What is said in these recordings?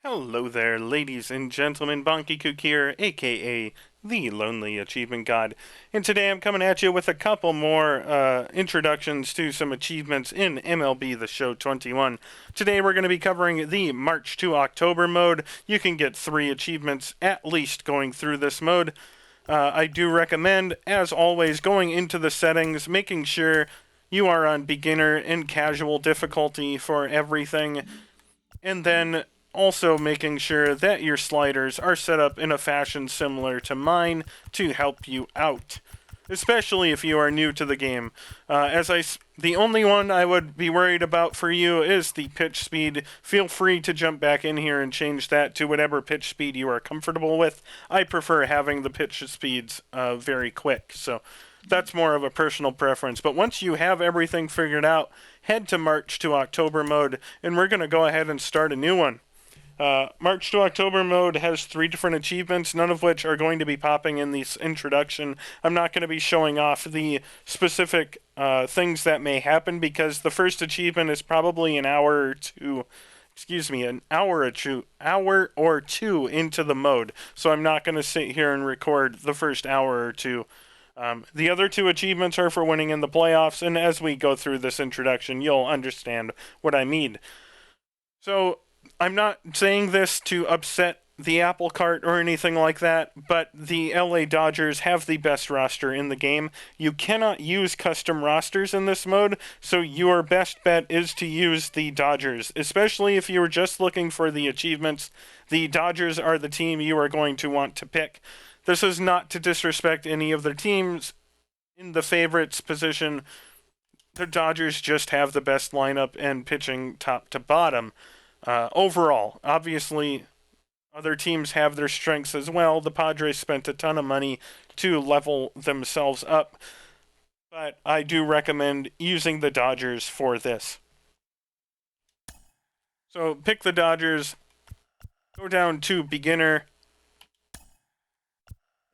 Hello there, ladies and gentlemen. Bonkekook here, aka the Lonely Achievement God. And today I'm coming at you with a couple more introductions to some achievements in MLB The Show 21. Today we're going to be covering the March to October mode. You can get 3 achievements at least going through this mode. I do recommend, as always, going into the settings, making sure you are on beginner and casual difficulty for everything, and then also making sure that your sliders are set up in a fashion similar to mine to help you out, especially if you are new to the game. The only one I would be worried about for you is the pitch speed. Feel free to jump back in here and change that to whatever pitch speed you are comfortable with. I prefer having the pitch speeds very quick, so that's more of a personal preference. But once you have everything figured out, head to March to October mode, and we're going to go ahead and start a new one. March to October mode has 3 different achievements, none of which are going to be popping in this introduction. I'm not going to be showing off the specific things that may happen, because the first achievement is probably an hour or two into the mode, so I'm not going to sit here and record the first hour or two. The other 2 achievements are for winning in the playoffs, and as we go through this introduction, you'll understand what I mean. So, I'm not saying this to upset the apple cart or anything like that, but the LA Dodgers have the best roster in the game. You cannot use custom rosters in this mode, so your best bet is to use the Dodgers, especially if you were just looking for the achievements. The Dodgers are the team you are going to want to pick. This is not to disrespect any of their teams in the favorites position. The Dodgers just have the best lineup and pitching top to bottom. Overall, obviously, other teams have their strengths as well. The Padres spent a ton of money to level themselves up, but I do recommend using the Dodgers for this. So pick the Dodgers, go down to beginner,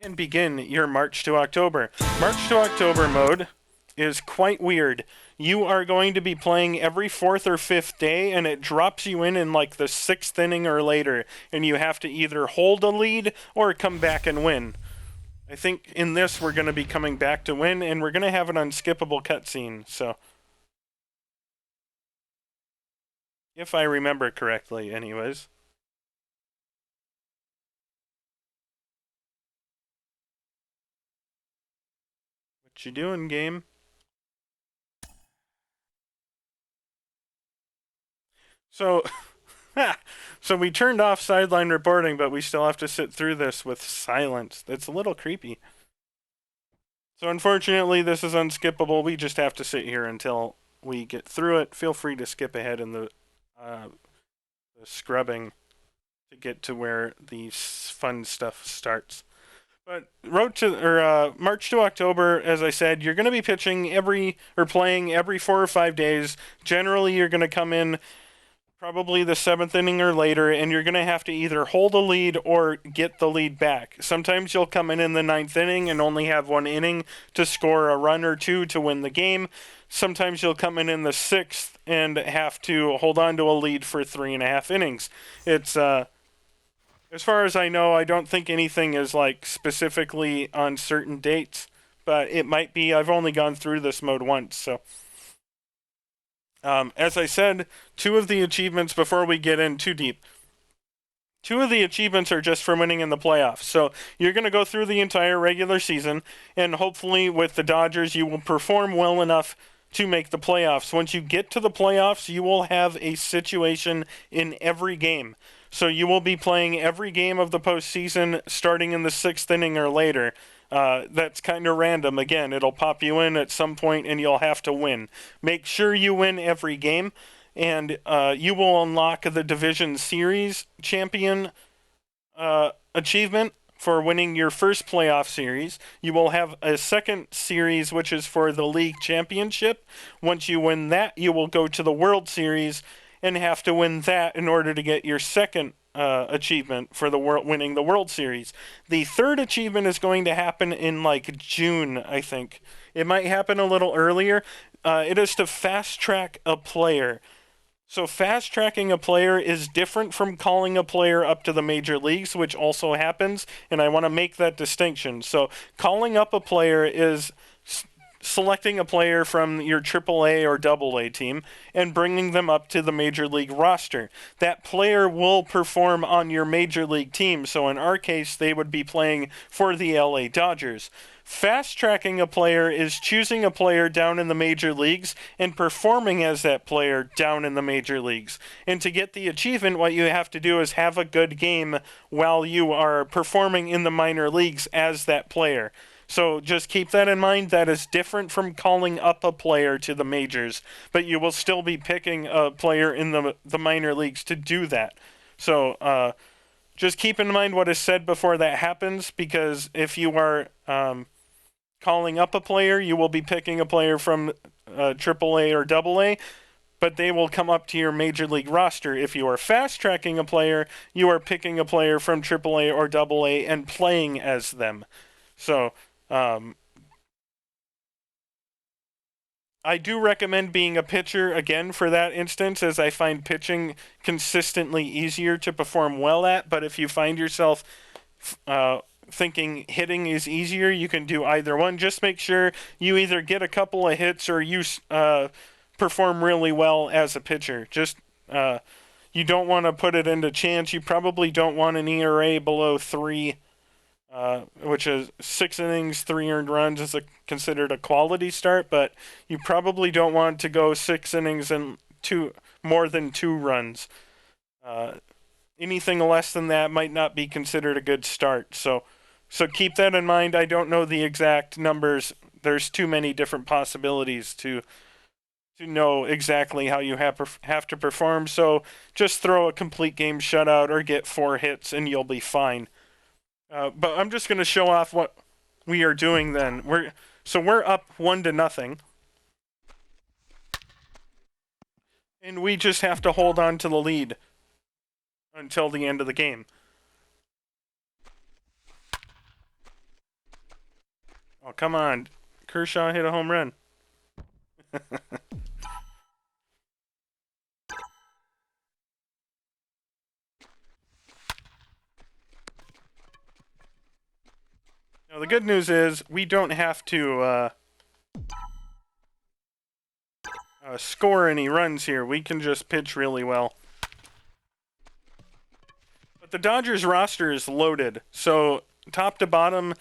and begin your March to October. March to October mode is quite weird. You are going to be playing every 4th or 5th day, and it drops you in like the 6th inning or later, and you have to either hold a lead or come back and win. I think in this we're going to be coming back to win, and we're going to have an unskippable cutscene, so if I remember correctly, anyways. What you doing, game? So, so we turned off sideline reporting, but we still have to sit through this with silence. That's a little creepy. So unfortunately, this is unskippable. We just have to sit here until we get through it. Feel free to skip ahead in the scrubbing to get to where the fun stuff starts. But March to October, as I said, you're going to be playing every 4 or 5 days. Generally, you're going to come in probably the 7th inning or later, and you're going to have to either hold a lead or get the lead back. Sometimes you'll come in the 9th inning and only have 1 inning to score a run or 2 to win the game. Sometimes you'll come in the 6th and have to hold on to a lead for 3.5 innings. It's as far as I know, I don't think anything is like specifically on certain dates, but it might be. I've only gone through this mode once, so. As I said, 2 of the achievements, before we get in too deep, 2 of the achievements are just for winning in the playoffs. So you're going to go through the entire regular season, and hopefully with the Dodgers, you will perform well enough to make the playoffs. Once you get to the playoffs, you will have a situation in every game. So you will be playing every game of the postseason starting in the 6th inning or later. That's kind of random. Again, it'll pop you in at some point and you'll have to win. Make sure you win every game, and you will unlock the Division Series Champion achievement for winning your first playoff series. You will have a second series, which is for the League Championship. Once you win that, you will go to the World Series and have to win that in order to get your second achievement for winning the World Series. The third achievement is going to happen in like June, I think. It might happen a little earlier. It is to fast track a player. So fast tracking a player is different from calling a player up to the major leagues, which also happens, and I want to make that distinction. So calling up a player is selecting a player from your AAA or AA team and bringing them up to the major league roster. That player will perform on your major league team, so in our case, they would be playing for the LA Dodgers. Fast tracking a player is choosing a player down in the major leagues and performing as that player down in the major leagues. And to get the achievement, what you have to do is have a good game while you are performing in the minor leagues as that player. So just keep that in mind. That is different from calling up a player to the majors, but you will still be picking a player in the minor leagues to do that. So just keep in mind what is said before that happens, because if you are calling up a player, you will be picking a player from AAA or AA, but they will come up to your major league roster. If you are fast tracking a player, you are picking a player from AAA or AA and playing as them. So I do recommend being a pitcher again for that instance, as I find pitching consistently easier to perform well at. But if you find yourself thinking hitting is easier, you can do either one. Just make sure you either get a couple of hits or you perform really well as a pitcher. Just you don't want to put it into chance. You probably don't want an ERA below 3. Which is 6 innings, 3 earned runs is considered a quality start, but you probably don't want to go 6 innings and more than 2 runs. Anything less than that might not be considered a good start. So keep that in mind. I don't know the exact numbers. There's too many different possibilities to know exactly how you have to perform. So just throw a complete game shutout or get 4 hits and you'll be fine. But I'm just going to show off what we are doing then. We're up 1-0. And we just have to hold on to the lead until the end of the game. Oh, come on. Kershaw hit a home run. Now, the good news is we don't have to score any runs here. We can just pitch really well. But the Dodgers roster is loaded, so top to bottom,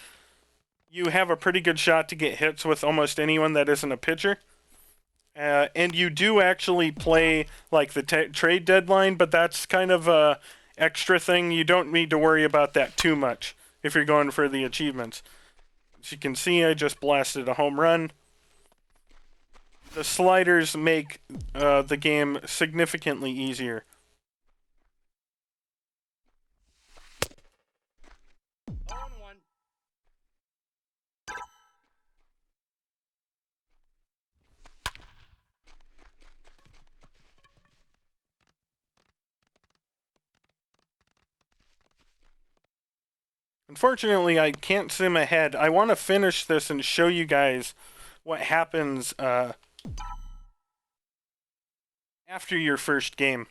you have a pretty good shot to get hits with almost anyone that isn't a pitcher. And you do actually play like the trade deadline, but that's kind of a extra thing. You don't need to worry about that too much if you're going for the achievements. As you can see, I just blasted a home run. The sliders make the game significantly easier. Unfortunately, I can't sim ahead. I want to finish this and show you guys what happens after your first game.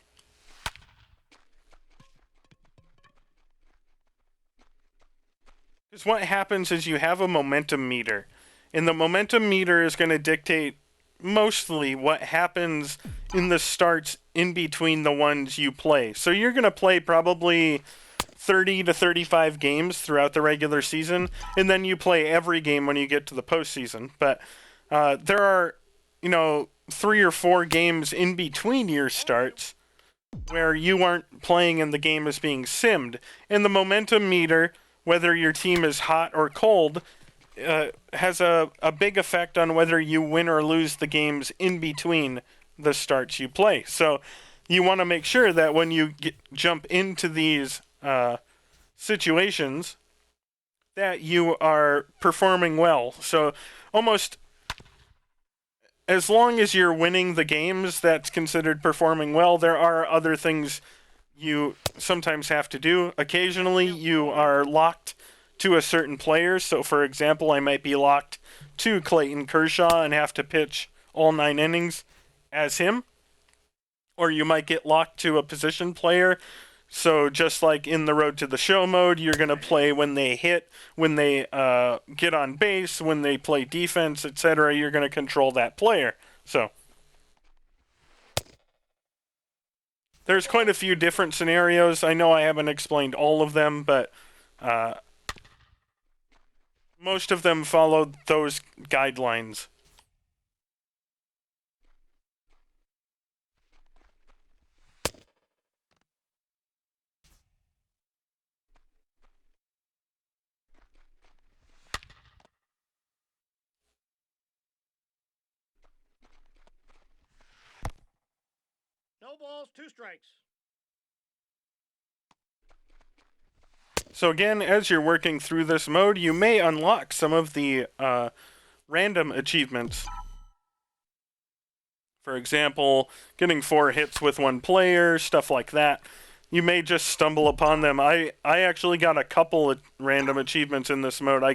Because what happens is you have a momentum meter. And the momentum meter is going to dictate mostly what happens in the starts in between the ones you play. So you're going to play probably 30 to 35 games throughout the regular season, and then you play every game when you get to the postseason. But there are, 3 or 4 games in between your starts where you aren't playing and the game is being simmed. And the momentum meter, whether your team is hot or cold, has a big effect on whether you win or lose the games in between the starts you play. So you want to make sure that when you jump into these situations that you are performing well. So almost as long as you're winning the games, that's considered performing well. There are other things you sometimes have to do. Occasionally you are locked to a certain player. So for example, I might be locked to Clayton Kershaw and have to pitch all 9 innings as him. or you might get locked to a position player. So just like in the Road to the Show mode, you're going to play when they hit, when they get on base, when they play defense, etc. You're going to control that player. So there's quite a few different scenarios. I know I haven't explained all of them, but most of them follow those guidelines. No balls, 2 strikes. So again, as you're working through this mode, you may unlock some of the random achievements. For example, getting 4 hits with one player, stuff like that. You may just stumble upon them. I actually got a couple of random achievements in this mode. I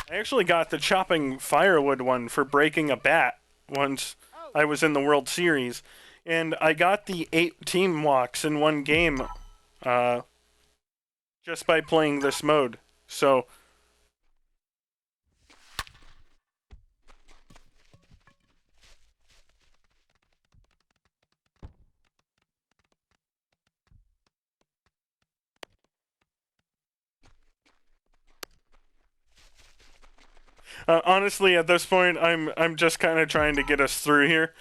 actually got the chopping firewood one for breaking a bat once I was in the World Series. And I got the 8 team walks in one game just by playing this mode. So honestly, at this point, I'm just kind of trying to get us through here.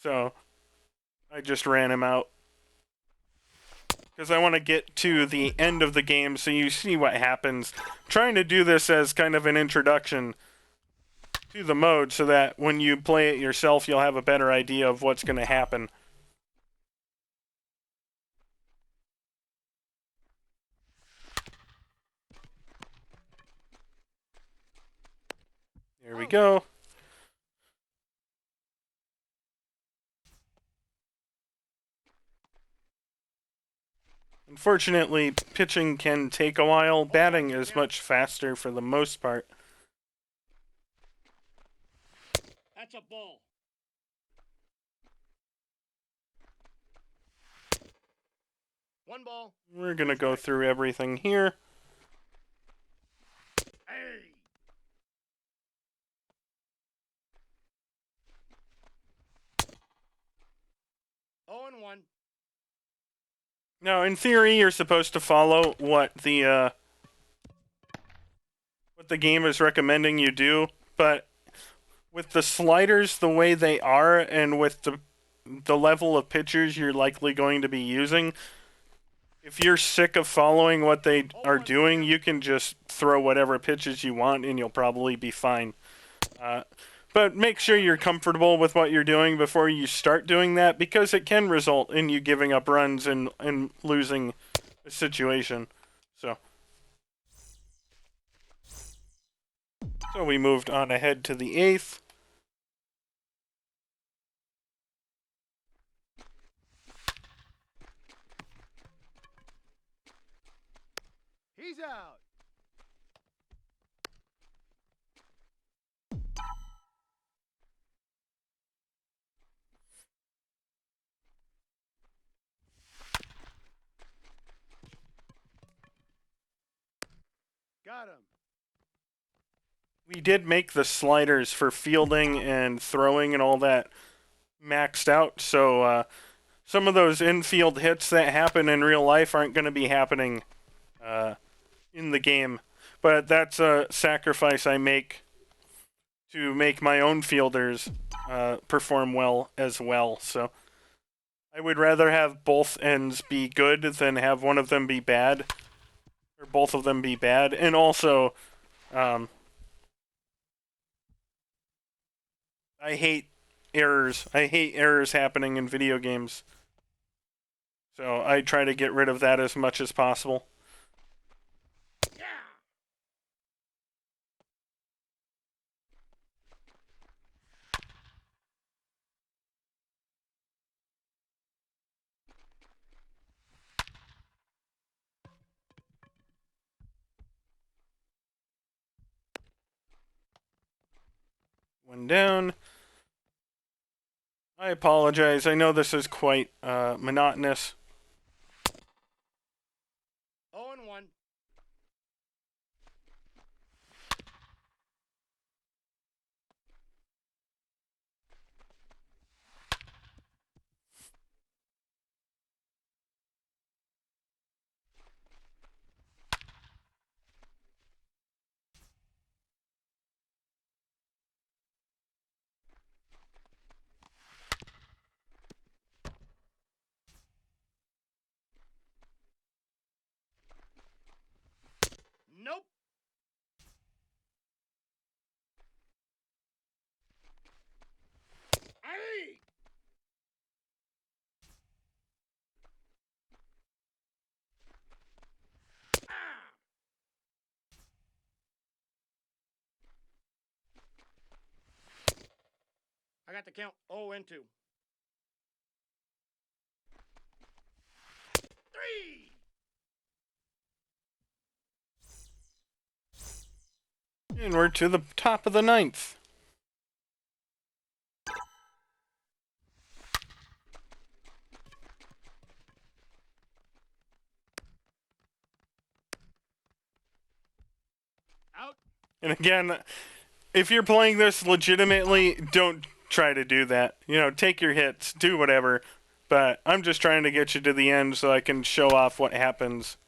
So I just ran him out because I want to get to the end of the game so you see what happens. I'm trying to do this as kind of an introduction to the mode so that when you play it yourself, you'll have a better idea of what's going to happen. There we go. Unfortunately, pitching can take a while. Batting is much faster for the most part. That's a ball. One ball. We're going to go through everything here. Hey. Oh and 1. Now, in theory, you're supposed to follow what the game is recommending you do, but with the sliders the way they are, and with the level of pitchers you're likely going to be using, if you're sick of following what they are doing, you can just throw whatever pitches you want, and you'll probably be fine. But make sure you're comfortable with what you're doing before you start doing that, because it can result in you giving up runs and losing a situation. So we moved on ahead to the 8th. He's out. Got him. We did make the sliders for fielding and throwing and all that maxed out, so some of those infield hits that happen in real life aren't going to be happening in the game. But that's a sacrifice I make to make my own fielders perform well as well. So I would rather have both ends be good than have one of them be bad, or both of them be bad. And also, I hate errors. I hate errors happening in video games. So I try to get rid of that as much as possible. Yeah. One down. I apologize. I know this is quite monotonous. 0-1. Nope. Aye. Ah. I got the count 0-2. 3. And we're to the top of the ninth. Out. And again, if you're playing this legitimately, don't try to do that. You know, take your hits, do whatever. But I'm just trying to get you to the end so I can show off what happens.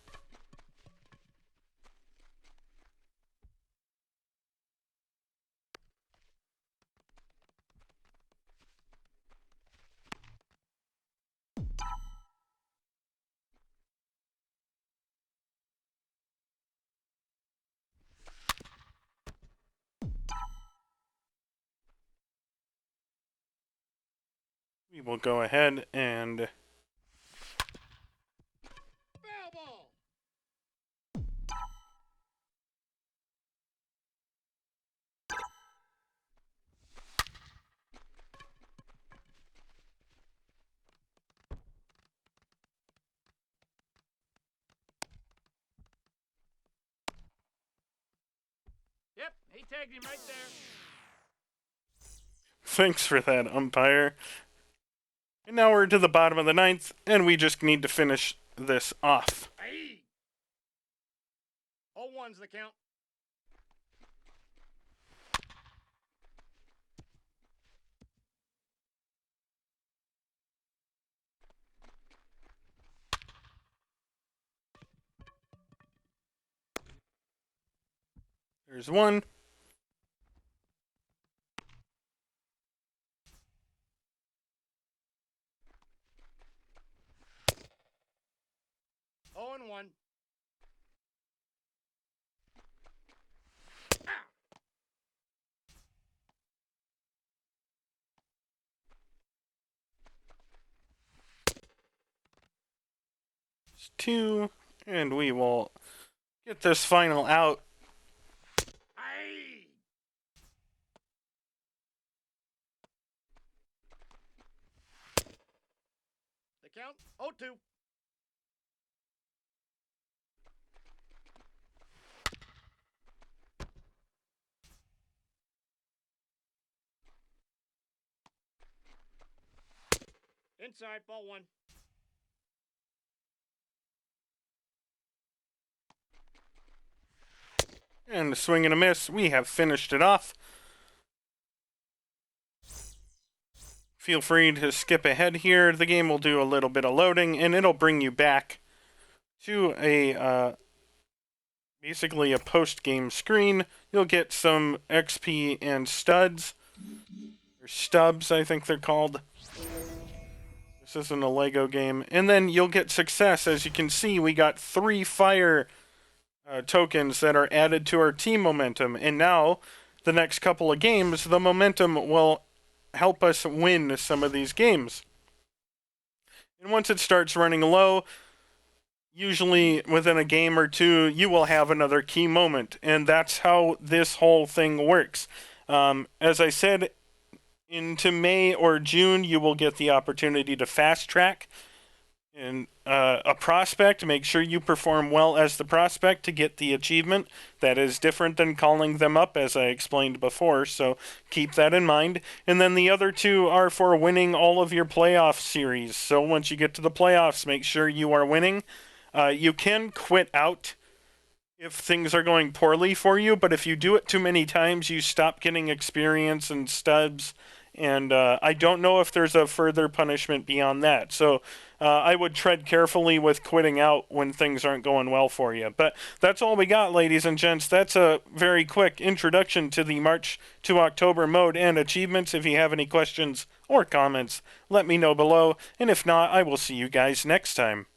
We will go ahead and Foul ball. Yep, he tagged him right there. thanks for that, umpire. And now we're to the bottom of the ninth, and we just need to finish this off. Aye. 0-1's the count. There's one. Oh and 1. There's two. And we will get this final out. Aye. The count 0-2. Inside, ball 1. And a swing and a miss. We have finished it off. Feel free to skip ahead here. The game will do a little bit of loading, and it'll bring you back to a basically a post-game screen. You'll get some XP and studs, or stubs, I think they're called. This isn't a Lego game. And then you'll get success. As you can see, we got 3 fire tokens that are added to our team momentum. And now, the next couple of games, the momentum will help us win some of these games. And once it starts running low, usually within a game or two, you will have another key moment. And that's how this whole thing works. As I said, into May or June, you will get the opportunity to fast track And a prospect, make sure you perform well as the prospect to get the achievement. That is different than calling them up, as I explained before, so keep that in mind. And then the other two are for winning all of your playoff series. So once you get to the playoffs, make sure you are winning. You can quit out if things are going poorly for you, but if you do it too many times, you stop getting experience and stubs. And I don't know if there's a further punishment beyond that. So I would tread carefully with quitting out when things aren't going well for you. But that's all we got, ladies and gents. That's a very quick introduction to the March to October mode and achievements. If you have any questions or comments, let me know below. And if not, I will see you guys next time.